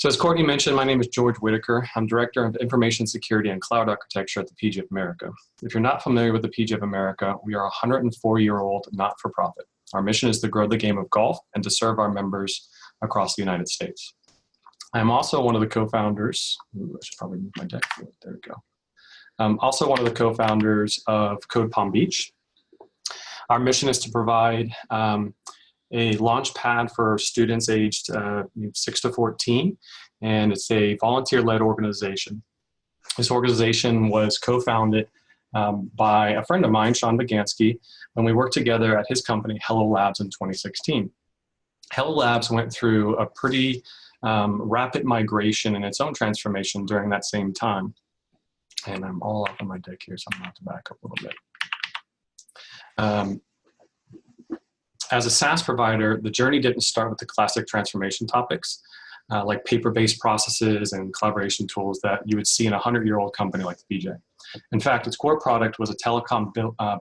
So as Courtney mentioned, my name is George Whitaker. I'm Director of Information Security and Cloud Architecture at the PGA of America. If you're not familiar with the PGA of America, we are a 104-year-old not-for-profit. Our mission is to grow the game of golf and to serve our members across the United States. I'm also one of the co-founders, I should probably move my deck, there we go. I'm also one of the co-founders of Code Palm Beach. Our mission is to provide a launch pad for students aged 6 to 14, and it's a volunteer-led organization. This organization was co-founded by a friend of mine, Sean Bagansky, when we worked together at his company, Hello Labs, in 2016. Hello Labs went through a pretty rapid migration and its own transformation during that same time. And I'm all up on my deck here, so I'm going to have to back up a little bit. As a SaaS provider, the journey didn't start with the classic transformation topics, like paper-based processes and collaboration tools that you would see in a 100-year-old company like the PGA. In fact, its core product was a telecom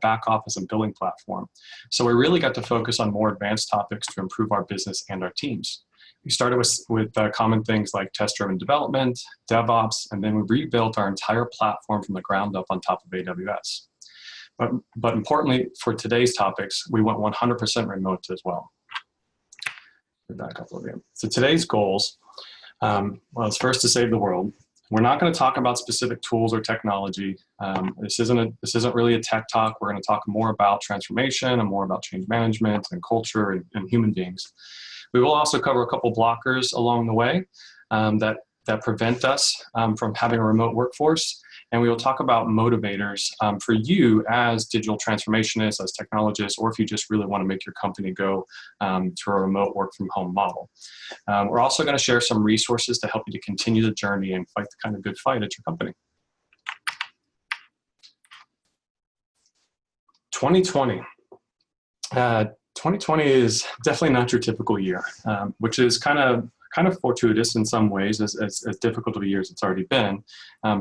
back office and billing platform. So we really got to focus on more advanced topics to improve our business and our teams. We started with common things like test-driven development, DevOps, and then we rebuilt our entire platform from the ground up on top of AWS. But importantly, for today's topics, we went 100% remote as well. Back up a little bit. So today's goals, well, it's first to save the world. We're not going to talk about specific tools or technology. This isn't really a tech talk. We're going to talk more about transformation and more about change management and culture and human beings. We will also cover a couple blockers along the way that prevent us from having a remote workforce. And we will talk about motivators for you as digital transformationists, as technologists, or if you just really want to make your company go to a remote work from home model. We're also going to share some resources to help you to continue the journey and fight the kind of good fight at your company. 2020. 2020 is definitely not your typical year, which is kind of fortuitous in some ways, as difficult of a year as it's already been.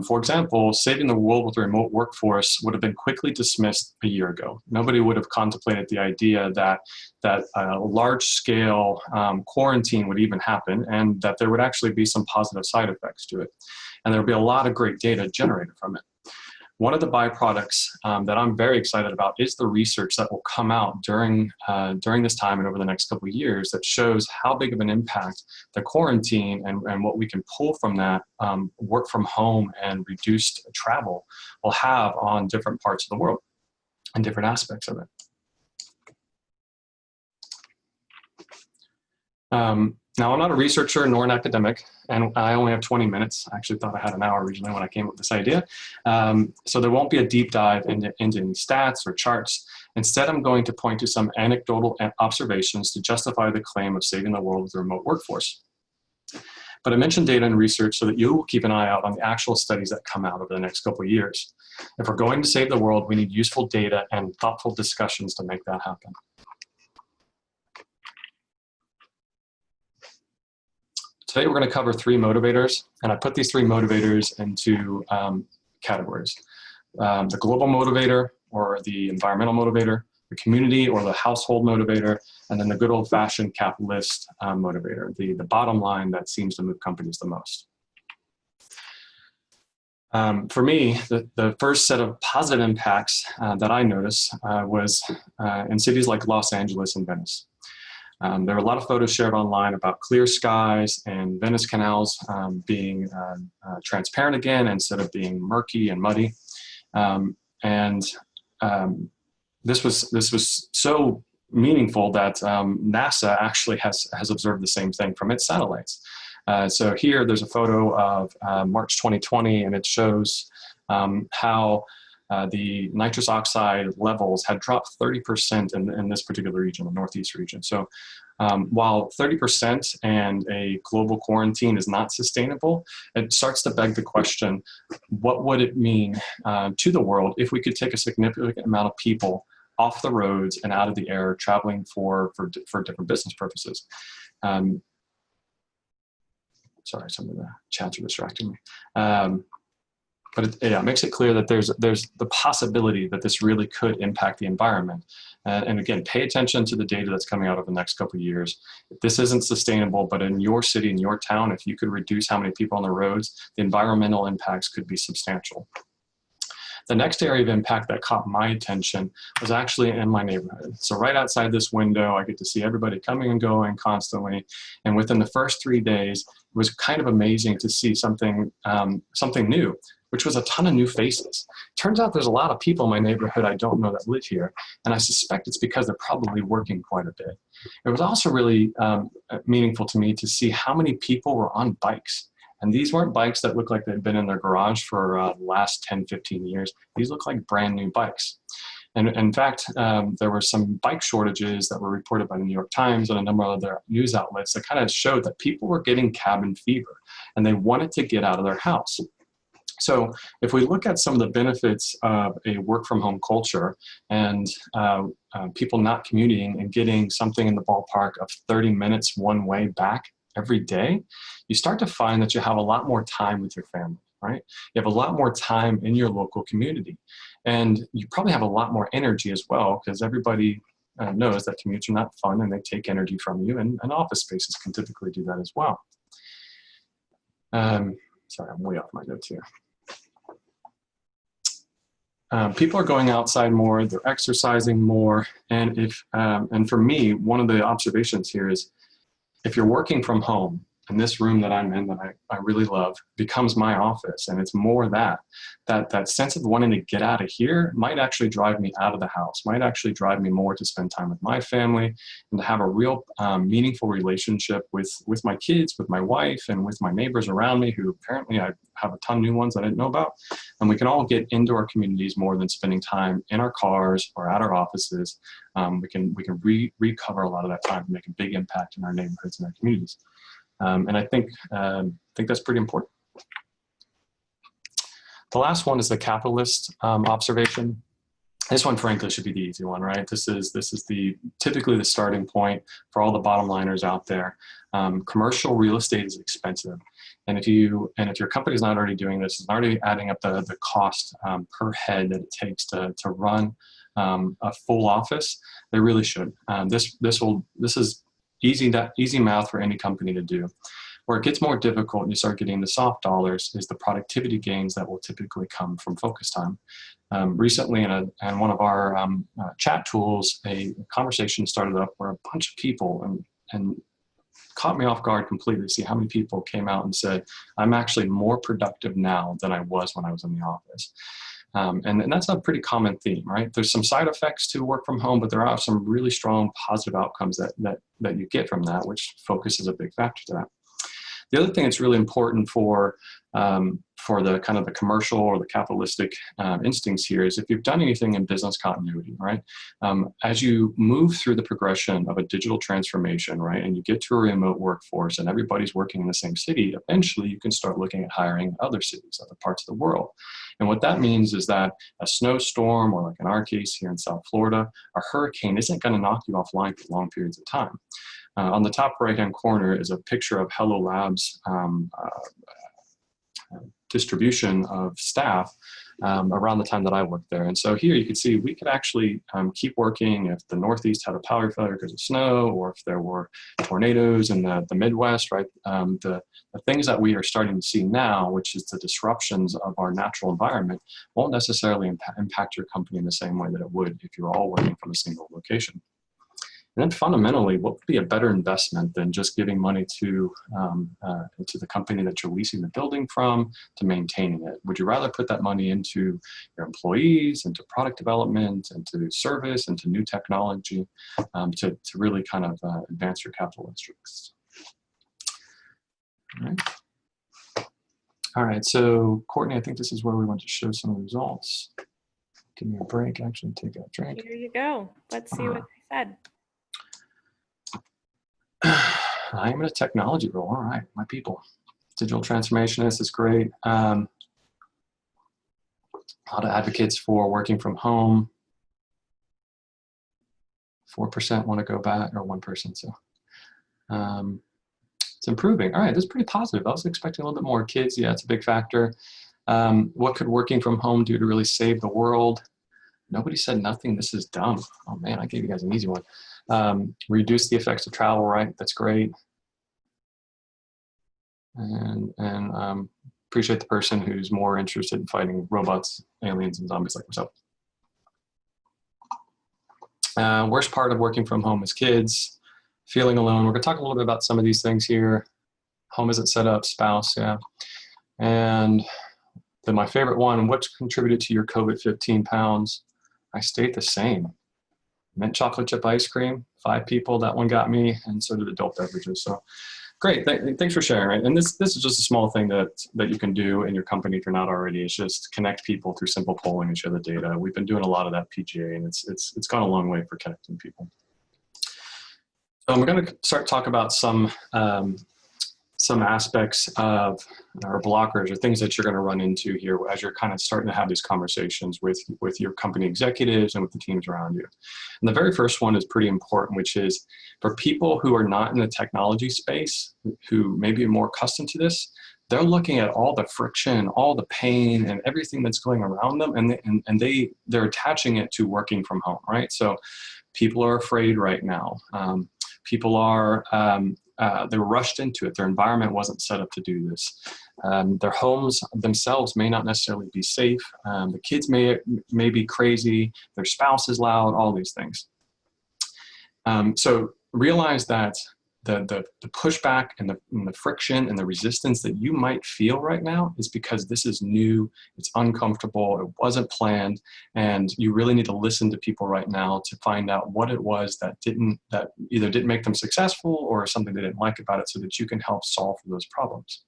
For example, saving the world with a remote workforce would have been quickly dismissed a year ago. Nobody would have contemplated the idea that a large-scale quarantine would even happen and that there would actually be some positive side effects to it. And there would be a lot of great data generated from it. One of the byproducts that I'm very excited about is the research that will come out during this time and over the next couple of years that shows how big of an impact the quarantine and what we can pull from that work from home and reduced travel will have on different parts of the world and different aspects of it. Now, I'm not a researcher nor an academic, and I only have 20 minutes. I actually thought I had an hour originally when I came up with this idea. So there won't be a deep dive into any stats or charts. Instead, I'm going to point to some anecdotal observations to justify the claim of saving the world with a remote workforce. But I mentioned data and research so that you will keep an eye out on the actual studies that come out over the next couple of years. If we're going to save the world, we need useful data and thoughtful discussions to make that happen. Today, we're going to cover 3 motivators, and I put these 3 motivators into categories. The global motivator, or the environmental motivator, the community or the household motivator, and then the good old-fashioned capitalist motivator, the bottom line that seems to move companies the most. For me, the first set of positive impacts that I noticed was in cities like Los Angeles and Venice. There were a lot of photos shared online about clear skies and Venice canals being transparent again instead of being murky and muddy. This was so meaningful that NASA actually has observed the same thing from its satellites. So here there's a photo of March 2020, and it shows how the nitrous oxide levels had dropped 30% in this particular region, the Northeast region. So while 30% and a global quarantine is not sustainable, it starts to beg the question, what would it mean to the world if we could take a significant amount of people off the roads and out of the air traveling for different business purposes? Sorry, some of the chats are distracting me. But it makes it clear that there's the possibility that this really could impact the environment. And again, pay attention to the data that's coming out over the next couple of years. If this isn't sustainable, but in your city, in your town, if you could reduce how many people on the roads, the environmental impacts could be substantial. The next area of impact that caught my attention was actually in my neighborhood. So right outside this window, I get to see everybody coming and going constantly. And within the first 3 days, it was kind of amazing to see something new, which was a ton of new faces. Turns out there's a lot of people in my neighborhood I don't know that live here, and I suspect it's because they're probably working quite a bit. It was also really meaningful to me to see how many people were on bikes. And these weren't bikes that looked like they'd been in their garage for the last 10, 15 years. These look like brand new bikes. And in fact, there were some bike shortages that were reported by the New York Times and a number of other news outlets that kind of showed that people were getting cabin fever and they wanted to get out of their house. So if we look at some of the benefits of a work from home culture and people not commuting and getting something in the ballpark of 30 minutes one way back every day, you start to find that you have a lot more time with your family, right? You have a lot more time in your local community. And you probably have a lot more energy as well, because everybody knows that commutes are not fun and they take energy from you, and office spaces can typically do that as well. Sorry, I'm way off my notes here. People are going outside more, they're exercising more, and and for me, one of the observations here is if you're working from home, and this room that I'm in that I really love becomes my office, and it's more that sense of wanting to get out of here might actually drive me out of the house, might actually drive me more to spend time with my family and to have a real meaningful relationship with my kids, with my wife, and with my neighbors around me, who apparently I have a ton of new ones that I didn't know about. And we can all get into our communities more than spending time in our cars or at our offices. We can recover a lot of that time and make a big impact in our neighborhoods and our communities. And I think that's pretty important. The last one is the capitalist observation. This one, frankly, should be the easy one, right? This is typically the starting point for all the bottom liners out there. Commercial real estate is expensive, and if your company is not already doing this, it's already adding up the cost per head that it takes to run a full office. They really should. This is easy math for any company to do. Where it gets more difficult and you start getting the soft dollars is the productivity gains that will typically come from focus time. Recently in one of our chat tools, a conversation started up where a bunch of people, and caught me off guard completely to see how many people came out and said, I'm actually more productive now than I was when I was in the office. And that's a pretty common theme, right? There's some side effects to work from home, but there are some really strong positive outcomes that you get from that, which focus is a big factor to that. The other thing that's really important for the kind of the commercial or the capitalistic instincts here is if you've done anything in business continuity, right? As you move through the progression of a digital transformation, right, and you get to a remote workforce and everybody's working in the same city, eventually you can start looking at hiring in other cities, other parts of the world. And what that means is that a snowstorm, or like in our case here in South Florida, a hurricane isn't going to knock you offline for long periods of time. On the top right-hand corner is a picture of Hello Labs distribution of staff around the time that I worked there. And so here you can see we could actually keep working if the Northeast had a power failure because of snow, or if there were tornadoes in the Midwest, right? The things that we are starting to see now, which is the disruptions of our natural environment, won't necessarily impact your company in the same way that it would if you're all working from a single location. And then fundamentally, what would be a better investment than just giving money to the company that you're leasing the building from to maintaining it? Would you rather put that money into your employees, into product development, into service, into new technology to really kind of advance your capital interests? All right, so Courtney, I think this is where we want to show some results. Give me a break, actually take a drink. Here you go. Let's see what they said. I'm in a technology role. All right, my people. Digital transformationist is great. A lot of advocates for working from home. 4% want to go back, or 1%. So it's improving. All right, this is pretty positive. I was expecting a little bit more. Kids, yeah, it's a big factor. What could working from home do to really save the world? Nobody said nothing. This is dumb. Oh man, I gave you guys an easy one. Reduce the effects of travel, right? That's great. And appreciate the person who's more interested in fighting robots, aliens, and zombies like myself. Worst part of working from home is kids, feeling alone. We're gonna talk a little bit about some of these things here. Home isn't set up, spouse, yeah. And then my favorite one, what contributed to your COVID 15 pounds? I stayed the same. Mint chocolate chip ice cream, 5 people, that one got me, and so did adult beverages. So great, thanks for sharing, right? And this is just a small thing that you can do in your company if you're not already. It's just connect people through simple polling and share the data. We've been doing a lot of that PGA, and it's gone a long way for connecting people. So we're going to start talk about some aspects of or blockers or things that you're going to run into here as you're kind of starting to have these conversations with your company executives and with the teams around you. And the very first one is pretty important, which is for people who are not in the technology space, who may be more accustomed to this, they're looking at all the friction, all the pain, and everything that's going around them, and they're attaching it to working from home, right? So people are afraid right now. People are they were rushed into it. Their environment wasn't set up to do this. Their homes themselves may not necessarily be safe. The kids may be crazy. Their spouse is loud, all these things. So realize that the pushback and the friction and the resistance that you might feel right now is because this is new, it's uncomfortable, it wasn't planned, and you really need to listen to people right now to find out what it was that either didn't make them successful or something they didn't like about it, so that you can help solve for those problems.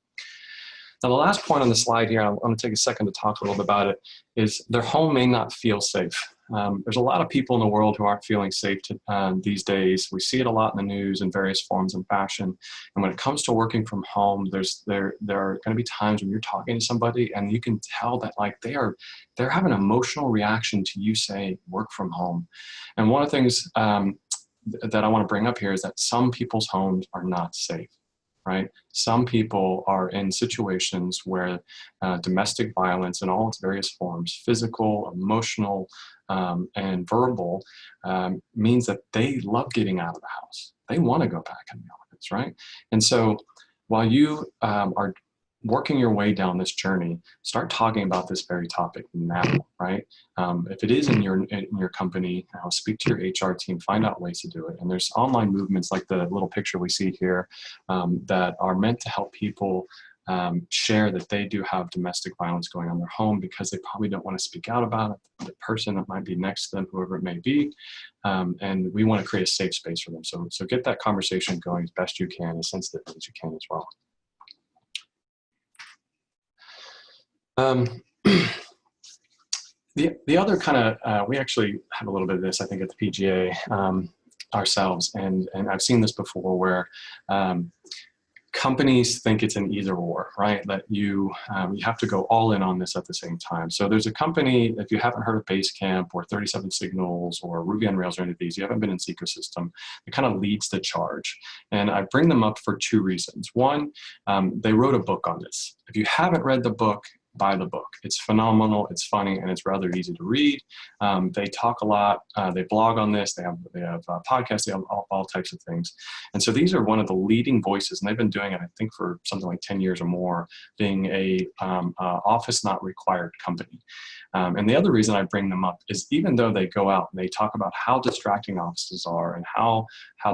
Now, the last point on the slide here, I'm going to take a second to talk a little bit about it, is their home may not feel safe. There's a lot of people in the world who aren't feeling safe these days. We see it a lot in the news in various forms and fashion. And when it comes to working from home, there are going to be times when you're talking to somebody and you can tell that like they're having an emotional reaction to you saying work from home. And one of the things that I want to bring up here is that some people's homes are not safe. Right? Some people are in situations where domestic violence in all its various forms, physical, emotional, and verbal, means that they love getting out of the house. They want to go back in the office, right? And so while you are working your way down this journey, start talking about this very topic now, right? If it is in your company, speak to your HR team, find out ways to do it. And there's online movements like the little picture we see here that are meant to help people share that they do have domestic violence going on in their home because they probably don't want to speak out about it. The person that might be next to them, whoever it may be, and we want to create a safe space for them. So get that conversation going as best you can, as sensitive as you can as well. The other kind of, we actually have a little bit of this, I think, at the PGA ourselves, and I've seen this before where companies think it's an either or, right? That you have to go all in on this at the same time. So there's a company, if you haven't heard of Basecamp or 37 Signals or Ruby on Rails or any of these, you haven't been in this ecosystem, it kind of leads the charge. And I bring them up for 2 reasons. One, they wrote a book on this. If you haven't read the book, buy the book. It's phenomenal, it's funny, and it's rather easy to read. They talk a lot, they blog on this, they have podcasts, they have all types of things. And so these are one of the leading voices, and they've been doing it, I think, for something like 10 years or more, being a office not required company. And the other reason I bring them up is even though they go out and they talk about how distracting offices are and how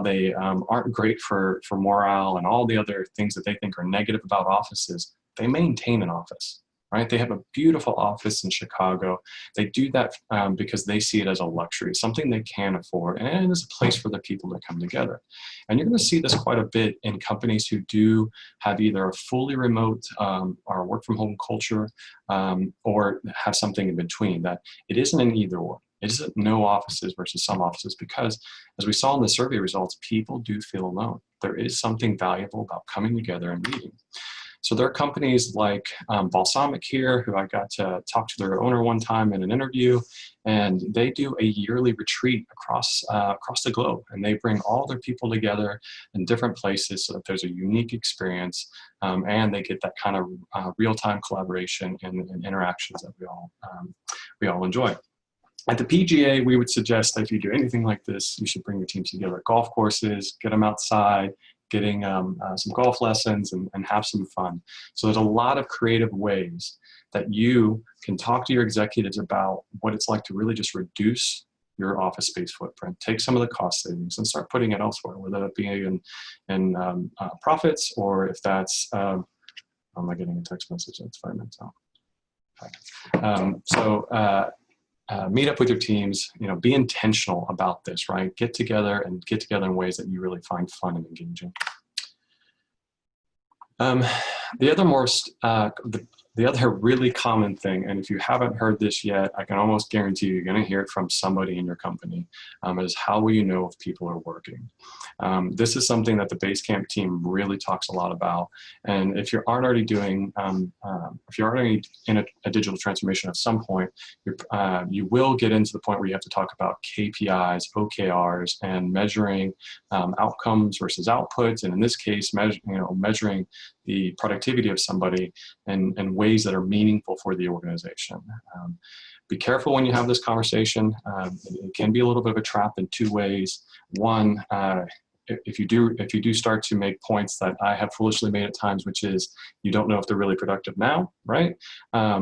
they aren't great for morale and all the other things that they think are negative about offices, they maintain an office. Right? They have a beautiful office in Chicago. They do that because they see it as a luxury, something they can afford, and it is a place for the people to come together. And you're going to see this quite a bit in companies who do have either a fully remote or work from home culture or have something in between, that it isn't an either or. It isn't no offices versus some offices, because as we saw in the survey results, people do feel alone. There is something valuable about coming together and meeting. So there are companies like Balsamic here, who I got to talk to their owner one time in an interview, and they do a yearly retreat across the globe, and they bring all their people together in different places so that there's a unique experience, and they get that kind of real-time collaboration and interactions that we all enjoy. At the PGA, we would suggest that if you do anything like this, you should bring your teams together at golf courses, get them outside, getting some golf lessons, and have some fun. So there's a lot of creative ways that you can talk to your executives about what it's like to really just reduce your office space footprint, take some of the cost savings and start putting it elsewhere, whether that be in profits, or if that's, oh, am I getting a text message? That's 5 minutes out. Okay. Meet up with your teams, be intentional about this, right? Get together in ways that you really find fun and engaging. The other really common thing, and if you haven't heard this yet, I can almost guarantee you're going to hear it from somebody in your company, is how will you know if people are working? This is something that the Basecamp team really talks a lot about. And if you aren't already doing, if you're already in a digital transformation at some point, you will get into the point where you have to talk about KPIs, OKRs, and measuring outcomes versus outputs. And in this case, measuring the productivity of somebody in ways that are meaningful for the organization. Be careful when you have this conversation. It can be a little bit of a trap in 2 ways. One, if you do start to make points that I have foolishly made at times, which is you don't know if they're really productive now, right? What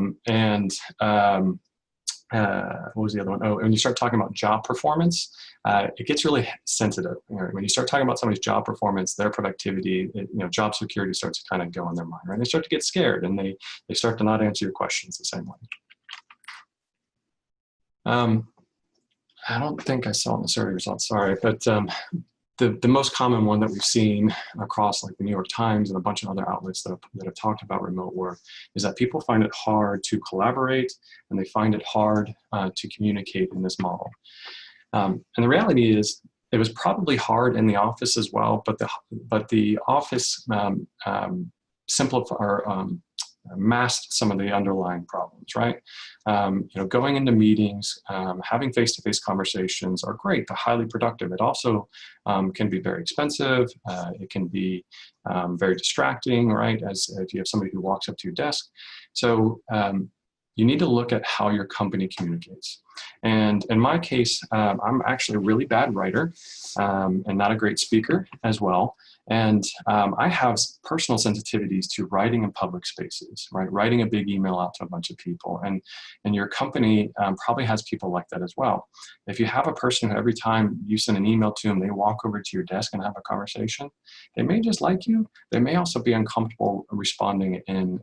was the other one? Oh, when you start talking about job performance, it gets really sensitive. When you start talking about somebody's job performance, their productivity, job security starts to kind of go in their mind, right? They start to get scared, and they start to not answer your questions the same way. I don't think I saw in the survey results, sorry, but the most common one that we've seen across like the New York Times and a bunch of other outlets that have talked about remote work is that people find it hard to collaborate, and they find it hard to communicate in this model. And the reality is it was probably hard in the office as well, but the office masked some of the underlying problems, right? Going into meetings, having face-to-face conversations are great. They're highly productive. It also can be very expensive. It can be very distracting, right? As if you have somebody who walks up to your desk. So you need to look at how your company communicates. And in my case, I'm actually a really bad writer and not a great speaker as well. And I have personal sensitivities to writing in public spaces, right? Writing a big email out to a bunch of people. And your company probably has people like that as well. If you have a person who every time you send an email to them, they walk over to your desk and have a conversation, they may just like you. They may also be uncomfortable responding in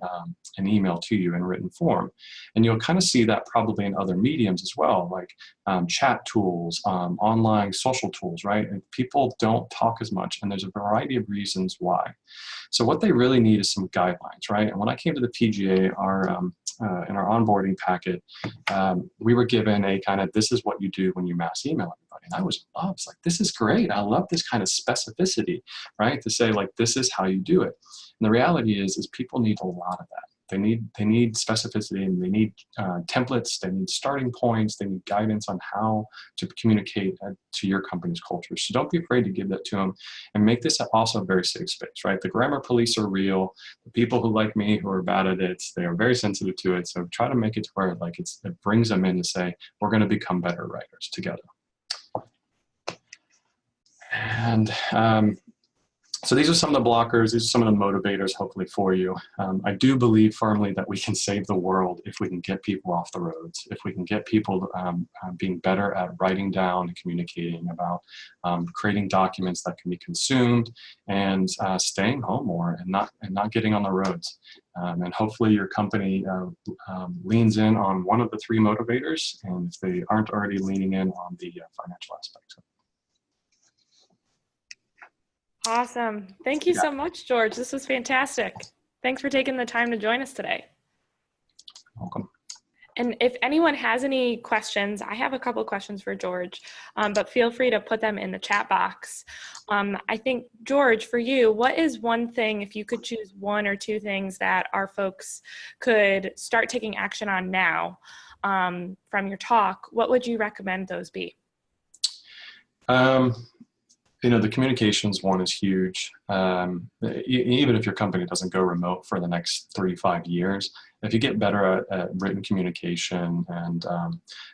an email to you in written form. And you'll kind of see that probably in other mediums as well, like chat tools, online social tools, right? And people don't talk as much, and there's a variety of reasons why. So what they really need is some guidelines, right? And when I came to the PGA, in our onboarding packet, we were given a kind of, this is what you do when you mass email everybody. And I was like, this is great. I love this kind of specificity, right? To say like, this is how you do it. And the reality is people need a lot of that. They need specificity, and they need templates, they need starting points, they need guidance on how to communicate to your company's culture. So don't be afraid to give that to them, and make this also a very safe space, right? The grammar police are real. The people who like me, who are bad at it, they are very sensitive to it. So try to make it to where like it brings them in to say, we're going to become better writers together. And so these are some of the blockers. These are some of the motivators, hopefully, for you. I do believe firmly that we can save the world if we can get people off the roads, if we can get people being better at writing down and communicating about creating documents that can be consumed, and staying home more and not getting on the roads. And hopefully your company leans in on one of the 3 motivators, and if they aren't already leaning in on the financial aspects. Awesome. Thank you so much, George. This was fantastic. Thanks for taking the time to join us today. Welcome. And if anyone has any questions, I have a couple of questions for George, but feel free to put them in the chat box. I think, George, for you, what is one thing, if you could choose 1 or 2 things that our folks could start taking action on now from your talk, what would you recommend those be? The communications one is huge. Even if your company doesn't go remote for the next 3 to 5 years, if you get better at written communication and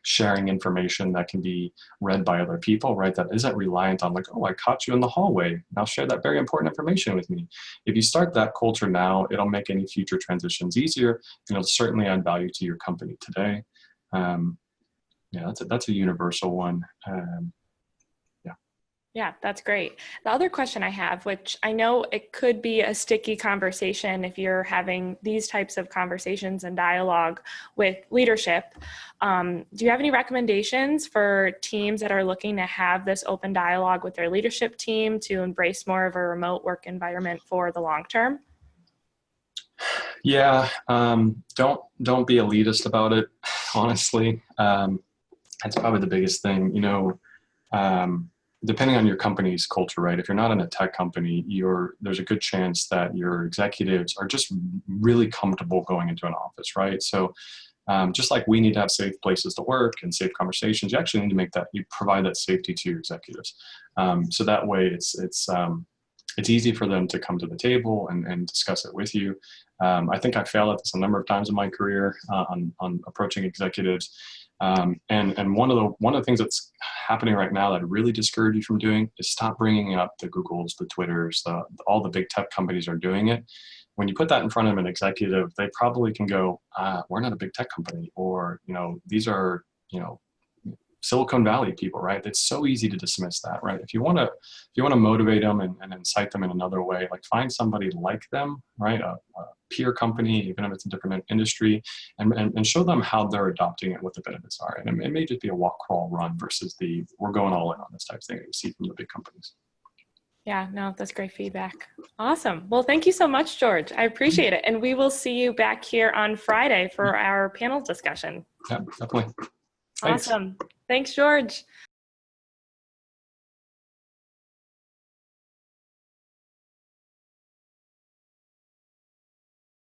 sharing information that can be read by other people, right, that isn't reliant on like, oh, I caught you in the hallway, now share that very important information with me. If you start that culture now, it'll make any future transitions easier, and it'll certainly add value to your company today. Yeah, that's a universal one. Yeah, that's great. The other question I have, which I know it could be a sticky conversation if you're having these types of conversations and dialogue with leadership. Do you have any recommendations for teams that are looking to have this open dialogue with their leadership team to embrace more of a remote work environment for the long term? Yeah, don't be elitist about it, honestly. That's probably the biggest thing. Depending on your company's culture, right? If you're not in a tech company, there's a good chance that your executives are just really comfortable going into an office, right? So just like we need to have safe places to work and safe conversations, you actually need to you provide that safety to your executives. So that way it's easy for them to come to the table and discuss it with you. I think I failed at this a number of times in my career on approaching executives. And one of the things that's happening right now that I really discourage you from doing is stop bringing up the Googles, the Twitters, all the big tech companies are doing it. When you put that in front of an executive, they probably can go, we're not a big tech company, or, these are, Silicon Valley people, right? It's so easy to dismiss that, right? If you want to motivate them and incite them in another way, like find somebody like them, right? A peer company, even if it's a different industry, and show them how they're adopting it, what the benefits are. And it may just be a walk, crawl, run versus we're going all in on this type of thing that you see from the big companies. Yeah, no, that's great feedback. Awesome. Well, thank you so much, George. I appreciate it. And we will see you back here on Friday for our panel discussion. Yeah, definitely. Thanks. Awesome. Thanks, George.